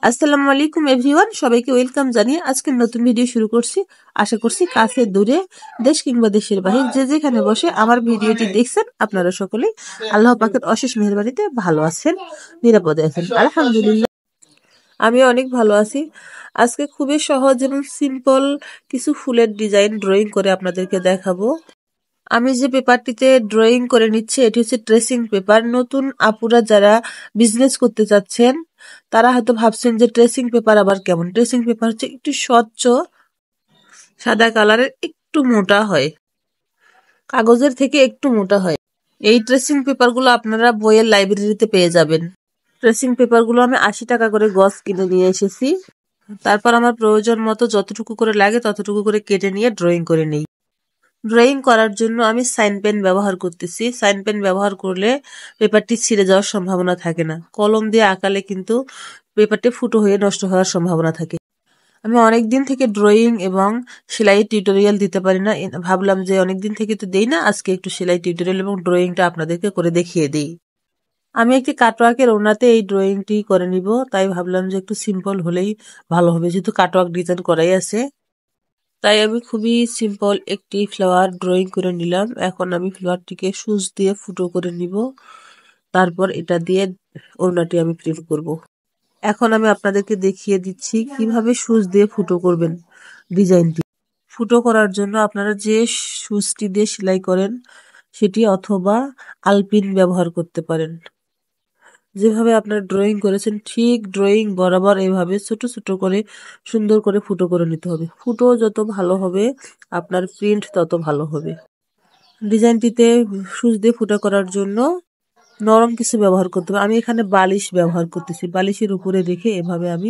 আসসালামু আলাইকুম এভরিওয়ান, সবাইকে ওয়েলকাম জানিয়ে আজকের নতুন ভিডিও শুরু করছি। আশা করছি কাছে দূরে দেশ কিংবা দেশের বাহির যে যেখানে বসে আমার ভিডিওটি দেখছেন আপনারা সকলেই আল্লাহ পাকের অশেষ মেহেরবানিতে ভালো আছেন, নিরাপদে আছেন। আলহামদুলিল্লাহ, আমি অনেক ভালো আছি। আজকে খুবই সহজ এবং সিম্পল কিছু ফুলের ডিজাইন ড্রয়িং করে আপনাদেরকে দেখাবো। আমি যে পেপারটিতে ড্রয়িং করে নিচ্ছি এটি হচ্ছে ট্রেসিং পেপার। নতুন আপুরা যারা বিজনেস করতে চাচ্ছেন তারা হয়তো ভাবছেন যে ট্রেসিং পেপার আবার কেমন। ট্রেসিং পেপার হচ্ছে একটু স্বচ্ছ সাদা কালারের, একটু মোটা হয়, কাগজের থেকে একটু মোটা হয়। এই ট্রেসিং পেপারগুলো আপনারা বইয়ের লাইব্রেরিতে পেয়ে যাবেন। ট্রেসিং পেপারগুলো আমি 80 টাকা করে গজ কিনে নিয়ে এসেছি। তারপর আমার প্রয়োজন মতো যতটুকু করে লাগে ততটুকু করে কেটে নিয়ে ড্রয়িং করে নিই। ড্রয়িং করার জন্য আমি সাইন পেন ব্যবহার করতেছি। সাইন পেন ব্যবহার করলে পেপারটি ছিঁড়ে যাওয়ার সম্ভাবনা থাকে না। কলম দিয়ে আঁকালে কিন্তু পেপারটি ফুটো হয়ে নষ্ট হওয়ার সম্ভাবনা থাকে। আমি অনেকদিন থেকে ড্রয়িং এবং সেলাই টিউটোরিয়াল দিতে পারি না, ভাবলাম যে অনেকদিন থেকে তো দেই না, আজকে একটু সেলাই টিউটোরিয়াল এবং ড্রয়িংটা আপনাদেরকে করে দেখিয়ে দিই। আমি একটি কাটওয়ার্কের ওড়নাতে এই ড্রয়িংটি করে নিব, তাই ভাবলাম যে একটু সিম্পল হলেই ভালো হবে, যেহেতু কাটওয়ার্ক ডিজাইন করাই আছে। তাই আমি খুবই সিম্পল একটি ফ্লাওয়ার ড্রয়িং করে নিলাম। এখন আমি ফ্লাওয়ারটিকে সুচ দিয়ে ফুটো করে নিব, তারপর এটা দিয়ে ওড়নাটি আমি প্রিন্ট করব। এখন আমি আপনাদেরকে দেখিয়ে দিচ্ছি কিভাবে সুচ দিয়ে ফুটো করবেন ডিজাইনটি। ফুটো করার জন্য আপনারা যে সুচটি দিয়ে সেলাই করেন সেটি অথবা আলপিন ব্যবহার করতে পারেন। যেভাবে আপনারা ড্রয়িং করেছেন ঠিক ড্রয়িং বরাবর এইভাবে ছোট ছোট করে সুন্দর করে ফুটো করে নিতে হবে। ফুটো যত ভালো হবে আপনার প্রিন্ট তত ভালো হবে। ডিজাইনটিতে সুচ দিয়ে ফুটো করার জন্য নরম কিছু ব্যবহার করতে হবে। আমি এখানে বালিশ ব্যবহার করতেছি। বালিশের উপরে রেখে এভাবে আমি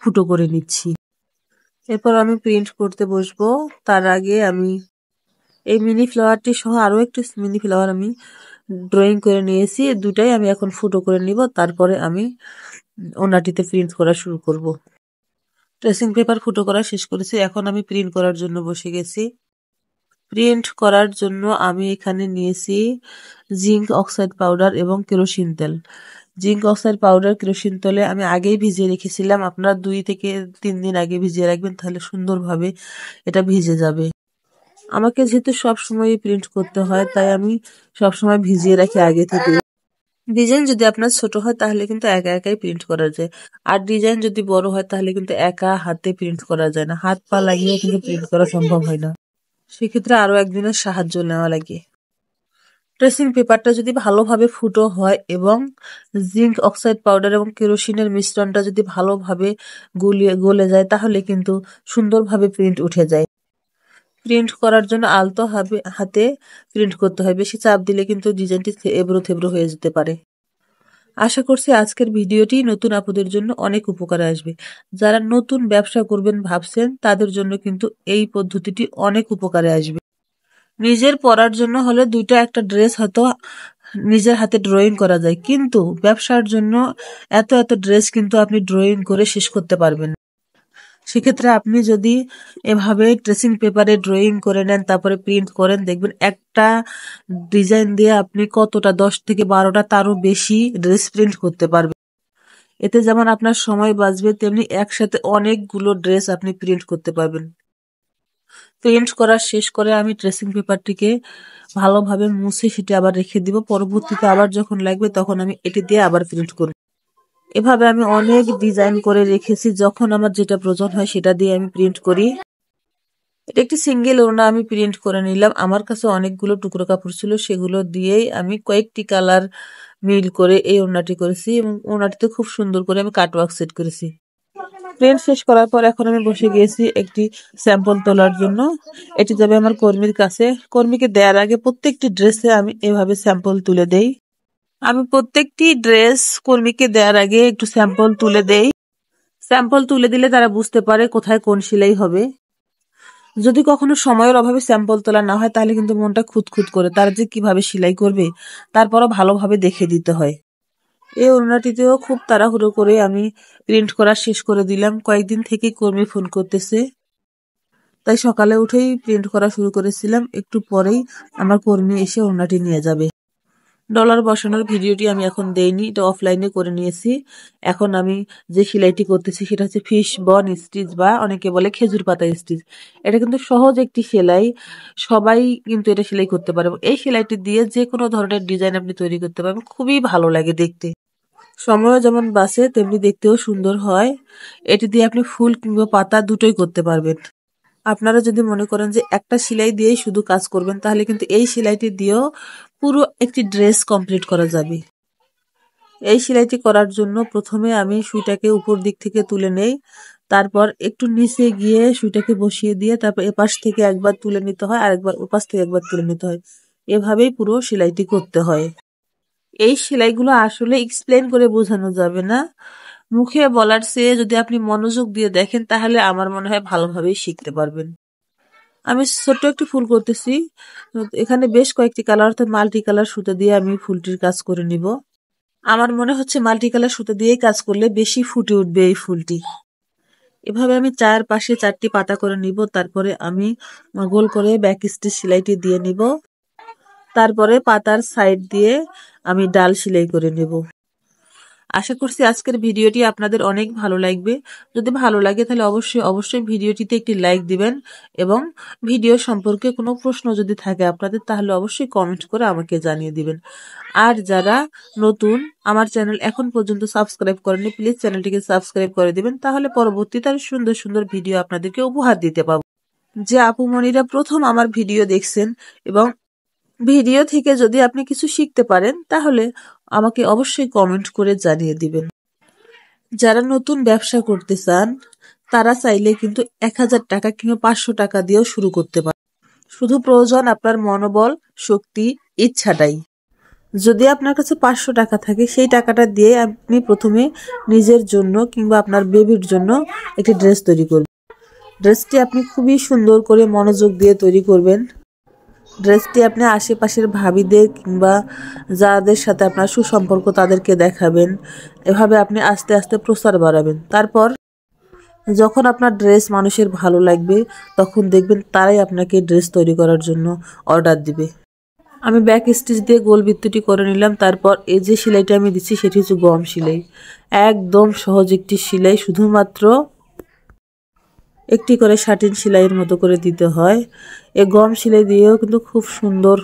ফুটো করে নিচ্ছি। এরপর আমি প্রিন্ট করতে বসবো। তার আগে আমি এই মিনি ফ্লাওয়ারটি সহ আরো একটি মিনি ফ্লাওয়ার আমি ড্রয়িং করে নিয়েছি। দুটাই আমি এখন ফুটো করে নিব, তারপরে আমি ওনাটিতে প্রিন্ট করা শুরু করব। ট্রেসিং পেপার ফুটো করা শেষ করেছি, এখন আমি প্রিন্ট করার জন্য বসে গেছি। প্রিন্ট করার জন্য আমি এখানে নিয়েছি জিঙ্ক অক্সাইড পাউডার এবং কেরোসিন তেল। জিঙ্ক অক্সাইড পাউডার কেরোসিন তেলে আমি আগেই ভিজিয়ে রেখেছিলাম। আপনারা 2 থেকে 3 দিন আগে ভিজিয়ে রাখবেন, তাহলে সুন্দরভাবে এটা ভিজে যাবে। আমাকে যেহেতু সব সময় প্রিন্ট করতে হয় তাই আমি সব সময় ভিজিয়ে রাখি আগে থেকে। ডিজাইন যদি আপনার ছোট হয় তাহলে কিন্তু একা একাই প্রিন্ট করা যায়, আর ডিজাইন যদি বড় হয় তাহলে কিন্তু একা হাতে প্রিন্ট করা যায় না, হাত পা লাগিয়ে কিন্তু প্রিন্ট করা সম্ভব হয় না। সেক্ষেত্রে আরো একজনের সাহায্য নেওয়া লাগে। ট্রেসিং পেপারটা যদি ভালোভাবে ফুটো হয় এবং জিঙ্ক অক্সাইড পাউডার এবং কেরোসিনের মিশ্রণটা যদি ভালোভাবে গলে যায় তাহলে কিন্তু সুন্দরভাবে প্রিন্ট উঠে যায়। প্রিন্ট করার জন্য আলতো হাতে প্রিন্ট করতে হয়, বেশি চাপ দিলে কিন্তু ডিজাইনটি এবড়ো থেবড়ো হয়ে যেতে পারে। আশা করছি আজকের ভিডিওটি নতুন আপুদের জন্য অনেক উপকারে আসবে। যারা নতুন ব্যবসা করবেন ভাবছেন তাদের জন্য কিন্তু এই পদ্ধতিটি অনেক উপকারে আসবে। নিজের পরার জন্য হলে দুইটা একটা ড্রেস হয়তো নিজের হাতে ড্রয়িং করা যায়, কিন্তু ব্যবসার জন্য এত এত ড্রেস কিন্তু আপনি ড্রয়িং করে শেষ করতে পারবেন। সেক্ষেত্রে আপনি যদি এভাবে ট্রেসিং পেপারে ড্রয়িং করে নেন তারপরে প্রিন্ট করেন, দেখবেন একটা ডিজাইন দিয়ে আপনি কতটা 10 থেকে 12টা তারও বেশি ড্রেস প্রিন্ট করতে পারবেন। এতে যেমন আপনার সময় বাঁচবে তেমনি একসাথে অনেকগুলো ড্রেস আপনি প্রিন্ট করতে পারবেন। প্রিন্ট করা শেষ করে আমি ট্রেসিং পেপারটিকে ভালোভাবে মুছে সেটি আবার রেখে দিব। পরবর্তীতে আবার যখন লাগবে তখন আমি এটি দিয়ে আবার প্রিন্ট করব। এভাবে আমি অনেক ডিজাইন করে রেখেছি, যখন আমার যেটা প্রয়োজন হয় সেটা দিয়ে আমি প্রিন্ট করি। এটা একটি সিঙ্গেল ওড়না আমি প্রিন্ট করে নিলাম। আমার কাছে অনেকগুলো টুকরো কাপড় ছিল, সেগুলো দিয়েই আমি কয়েকটি কালার মিল করে এই ওড়নাটি করেছি এবং ওড়নাটিতে খুব সুন্দর করে আমি কাটওয়ার্ক সেট করেছি। প্রিন্ট শেষ করার পর এখন আমি বসে গিয়েছি একটি স্যাম্পল তোলার জন্য। এটি যাবে আমার কর্মীর কাছে। কর্মীকে দেওয়ার আগে প্রত্যেকটি ড্রেসে আমি এভাবে স্যাম্পল তুলে দেই। আমি প্রত্যেকটি ড্রেস কর্মীকে দেওয়ার আগে একটু স্যাম্পল তুলে দেই। স্যাম্পল তুলে দিলে তারা বুঝতে পারে কোথায় কোন সেলাই হবে। যদি কখনো সময়ের অভাবে স্যাম্পল তোলা না হয় তাহলে কিন্তু মনটা খুঁতখুত করে, তারা যে কিভাবে সেলাই করবে তারপরও ভালোভাবে দেখে দিতে হয়। এই ওড়নাটিতেও খুব তাড়াহুড়ো করে আমি প্রিন্ট করা শেষ করে দিলাম। কয়েকদিন থেকেই কর্মী ফোন করতেছে, তাই সকালে উঠেই প্রিন্ট করা শুরু করেছিলাম। একটু পরেই আমার কর্মী এসে ওড়নাটি নিয়ে যাবে। ডলার বসানোর ভিডিওটি আমি এখন দেইনি, এটা অফলাইনে করে নিয়েছি। এখন আমি যে সেলাইটি করতেছি সেটা হচ্ছে ফিশ বন স্টিচ বা অনেকে বলে খেজুর পাতা স্টিচ। এটা কিন্তু সহজ একটি সেলাই, সবাই কিন্তু এটা সেলাই করতে পারে। এই সেলাইটি দিয়ে যে কোনো ধরনের ডিজাইন আপনি তৈরি করতে পারবেন, খুবই ভালো লাগে দেখতে। সময়ও যেমন বাঁচে তেমনি দেখতেও সুন্দর হয়। এটি দিয়ে আপনি ফুল কিংবা পাতা দুটোই করতে পারবেন। আপনারা যদি মনে করেন যে একটা সেলাই দিয়েই শুধু কাজ করবেন, তাহলে কিন্তু এই সেলাইটি দিয়েও পুরো একটি ড্রেস কমপ্লিট করা যাবে। এই সেলাইটি করার জন্য প্রথমে আমি সুইটাকে উপর দিক থেকে তুলে নেই, তারপর একটু নিচে গিয়ে সুইটাকে বসিয়ে দিয়ে তারপর এপাশ থেকে একবার তুলে নিতে হয়, আর একবার ওপাশ থেকে একবার তুলে নিতে হয়। এভাবেই পুরো সেলাইটি করতে হয়। এই সেলাইগুলো আসলে এক্সপ্লেন করে বোঝানো যাবে না, মুখে বলার চেয়ে যদি আপনি মনোযোগ দিয়ে দেখেন তাহলে আমার মনে হয় ভালোভাবেই শিখতে পারবেন। আমি ছোট্ট একটি ফুল করতেছি, এখানে বেশ কয়েকটি কালার অর্থাৎ মাল্টি কালার সুতা দিয়ে আমি ফুলটির কাজ করে নিব। আমার মনে হচ্ছে মাল্টি কালার সুতা দিয়েই কাজ করলে বেশি ফুটে উঠবে এই ফুলটি। এভাবে আমি চারপাশে 4টি পাতা করে নিব, তারপরে আমি গোল করে ব্যাক স্টিচ সেলাইটি দিয়ে নিব, তারপরে পাতার সাইড দিয়ে আমি ডাল সেলাই করে নেব। আশা করছি আজকের ভিডিওটি আপনাদের অনেক ভালো লাগবে। যদি ভালো লাগে তাহলে অবশ্যই ভিডিওটিতে একটি লাইক দিবেন এবং ভিডিও সম্পর্কে কোনো প্রশ্ন যদি থাকে আপনাদের তাহলে অবশ্যই কমেন্ট করে আমাকে জানিয়ে দিবেন। আর যারা নতুন আমার চ্যানেল এখন পর্যন্ত সাবস্ক্রাইব করেননি, প্লিজ চ্যানেলটিকে সাবস্ক্রাইব করে দিবেন, তাহলে পরবর্তীতে আরো সুন্দর সুন্দর ভিডিও আপনাদেরকে উপহার দিতে পারবো। যে আপুমণিরা প্রথম আমার ভিডিও দেখছেন এবং ভিডিও থেকে যদি আপনি কিছু শিখতে পারেন তাহলে আমাকে অবশ্যই কমেন্ট করে জানিয়ে দিবেন। যারা নতুন ব্যবসা করতে চান তারা চাইলে কিন্তু 1000 টাকা কিংবা 500 টাকা দিয়েও শুরু করতে পারেন। শুধু প্রয়োজন আপনার মনোবল, শক্তি, ইচ্ছাটাই। যদি আপনার কাছে 500 টাকা থাকে সেই টাকাটা দিয়ে আপনি প্রথমে নিজের জন্য কিংবা আপনার বেবির জন্য একটি ড্রেস তৈরি করবেন। ড্রেসটি আপনি খুবই সুন্দর করে মনোযোগ দিয়ে তৈরি করবেন। ড্রেসটি আপনি আশেপাশের ভাবিদের কিংবা যাদের সাথে আপনার সুসম্পর্ক তাদেরকে দেখাবেন। এভাবে আপনি আস্তে আস্তে প্রচার বাড়াবেন। তারপর যখন আপনার ড্রেস মানুষের ভালো লাগবে তখন দেখবেন তারাই আপনাকে ড্রেস তৈরি করার জন্য অর্ডার দিবে। আমি ব্যাক স্টিচ দিয়ে গোল বৃত্তটি করে নিলাম। তারপর এই যে সেলাইটা আমি দিচ্ছি সেটি হচ্ছে গম সেলাই। একদম সহজ একটি সেলাই, শুধুমাত্র একটি করে শাটিন সেলাইয়ের মতো করে দিতে হয়। এই গম সেলাই দিয়েও কিন্তু খুব সুন্দর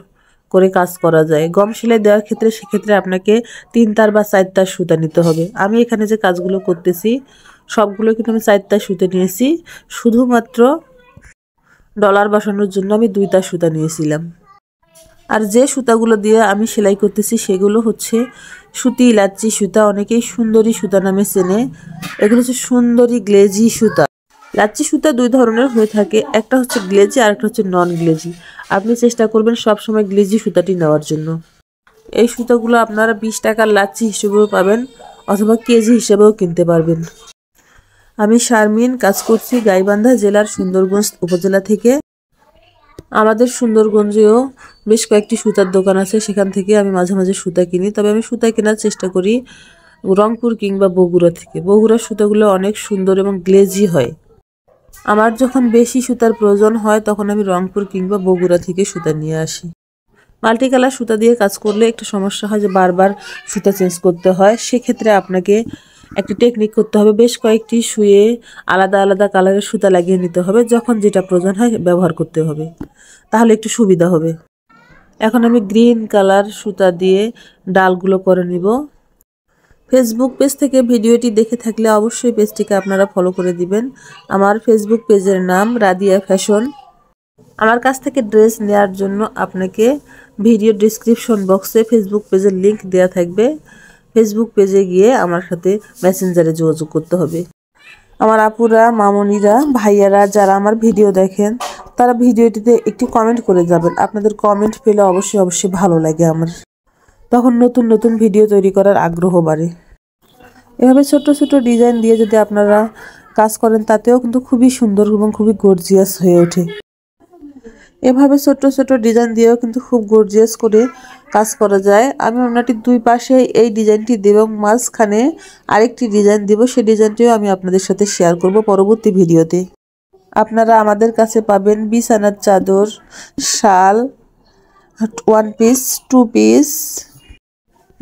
করে কাজ করা যায়। গম সেলাই দেওয়ার ক্ষেত্রে সেক্ষেত্রে আপনাকে 3 তার বা 4 তার সুতা নিতে হবে। আমি এখানে যে কাজগুলো করতেছি সবগুলো কিন্তু আমি 4 তার সুতা নিয়েছি, শুধুমাত্র ডলার বসানোর জন্য আমি 2 তার সুতা নিয়েছিলাম। আর যে সুতাগুলো দিয়ে আমি সেলাই করতেছি সেগুলো হচ্ছে সুতি ইলাচি সুতা, অনেকেই সুন্দরী সুতা নামে চেনে। এগুলো হচ্ছে সুন্দরী গ্লেজি সুতা। লাচ্ছি সুতা 2 ধরনের হয়ে থাকে, একটা হচ্ছে গ্লেজি আর একটা হচ্ছে নন গ্লেজি। আপনি চেষ্টা করবেন সবসময় গ্লেজি সুতাটি নেওয়ার জন্য। এই সুতাগুলো আপনারা 20 টাকার লাচ্ছি হিসেবেও পাবেন অথবা কেজি হিসেবেও কিনতে পারবেন। আমি শারমিন, কাজ করছি গাইবান্ধা জেলার সুন্দরগঞ্জ উপজেলা থেকে। আমাদের সুন্দরগঞ্জেও বেশ কয়েকটি সুতার দোকান আছে, সেখান থেকে আমি মাঝে মাঝে সুতা কিনি। তবে আমি সুতা কেনার চেষ্টা করি রংপুর কিংবা বগুড়া থেকে। বগুড়ার সুতাগুলো অনেক সুন্দর এবং গ্লেজি হয়। আমার যখন বেশি সুতার প্রয়োজন হয় তখন আমি রংপুর কিংবা বগুড়া থেকে সুতা নিয়ে আসি। মাল্টি কালার সুতা দিয়ে কাজ করলে একটু সমস্যা হয় যে বারবার সুতা চেঞ্জ করতে হয়। সেক্ষেত্রে আপনাকে একটি টেকনিক করতে হবে, বেশ কয়েকটি সুয়ে আলাদা আলাদা কালারের সুতা লাগিয়ে নিতে হবে, যখন যেটা প্রয়োজন হয় ব্যবহার করতে হবে, তাহলে একটু সুবিধা হবে। এখন আমি গ্রিন কালার সুতা দিয়ে ডালগুলো করে নিব। ফেসবুক পেজ থেকে ভিডিওটি দেখে থাকলে অবশ্যই পেজটিকে আপনারা ফলো করে দিবেন। আমার ফেসবুক পেজের নাম রাদিয়া ফ্যাশন। আমার কাছ থেকে ড্রেস নেওয়ার জন্য আপনাকে ভিডিও ডিসক্রিপশন বক্সে ফেসবুক পেজের লিংক দেওয়া থাকবে। ফেসবুক পেজে গিয়ে আমার সাথে মেসেঞ্জারে যোগাযোগ করতে হবে। আমার আপুরা, মামনিরা, ভাইয়ারা যারা আমার ভিডিও দেখেন তারা ভিডিওটিতে একটি কমেন্ট করে যাবেন। আপনাদের কমেন্ট পেলে অবশ্যই ভালো লাগে আমার, তখন নতুন নতুন ভিডিও তৈরি করার আগ্রহ বাড়ে। এভাবে ছোট ছোট ডিজাইন দিয়ে যদি আপনারা কাজ করেন তাতেও কিন্তু খুবই সুন্দর এবং খুবই গর্জিয়াস হয়ে ওঠে। এভাবে ছোট ছোট ডিজাইন দিয়েও কিন্তু খুব গর্জিয়াস করে কাজ করা যায়। আমি ওনাটির 2 পাশে এই ডিজাইনটি দেব এবং মাঝখানে আরেকটি ডিজাইন দেব, সেই ডিজাইনটিও আমি আপনাদের সাথে শেয়ার করব পরবর্তী ভিডিওতে। আপনারা আমাদের কাছে পাবেন বিছানার চাদর, শাল, 1 পিস, 2 পিস,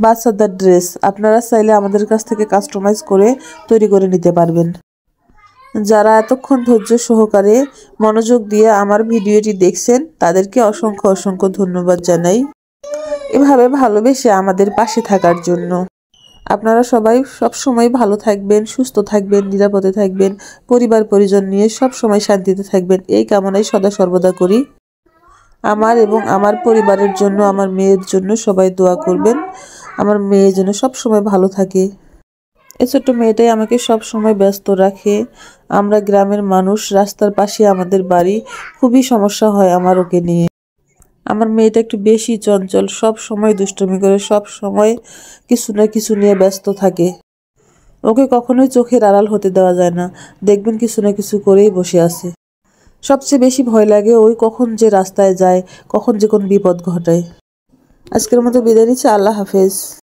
বাচ্চাদের ড্রেস আপনারা চাইলে আমাদের কাছ থেকে কাস্টমাইজ করে তৈরি করে নিতে পারবেন। যারা এতক্ষণ ধৈর্য সহকারে মনোযোগ দিয়ে আমার ভিডিওটি দেখছেন তাদেরকে অসংখ্য অসংখ্য ধন্যবাদ জানাই এভাবে ভালোবেসে আমাদের পাশে থাকার জন্য। আপনারা সবাই সব সময় ভালো থাকবেন, সুস্থ থাকবেন, নিরাপদে থাকবেন, পরিবার পরিজন নিয়ে সব সময় শান্তিতে থাকবেন এই কামনাই সদা সর্বদা করি। আমার এবং আমার পরিবারের জন্য, আমার মেয়ের জন্য সবাই দোয়া করবেন। আমার মেয়ে যেন সব সময় ভালো থাকে। এই ছোট্ট মেয়েটাই আমাকে সব সময় ব্যস্ত রাখে। আমরা গ্রামের মানুষ, রাস্তার পাশে আমাদের বাড়ি, খুবই সমস্যা হয় আমার ওকে নিয়ে। আমার মেয়েটা একটু বেশি চঞ্চল, সব সময় দুষ্টুমি করে, সব সময় কিছু না কিছু নিয়ে ব্যস্ত থাকে। ওকে কখনোই চোখের আড়াল হতে দেওয়া যায় না, দেখবেন কিছু না কিছু করেই বসে আছে। সবচেয়ে বেশি ভয় লাগে ওই কখন যে রাস্তায় যায়, কখন যে কোন বিপদ ঘটায়। আজকের মতো বিদায় নিচ্ছি, আল্লাহ হাফেজ।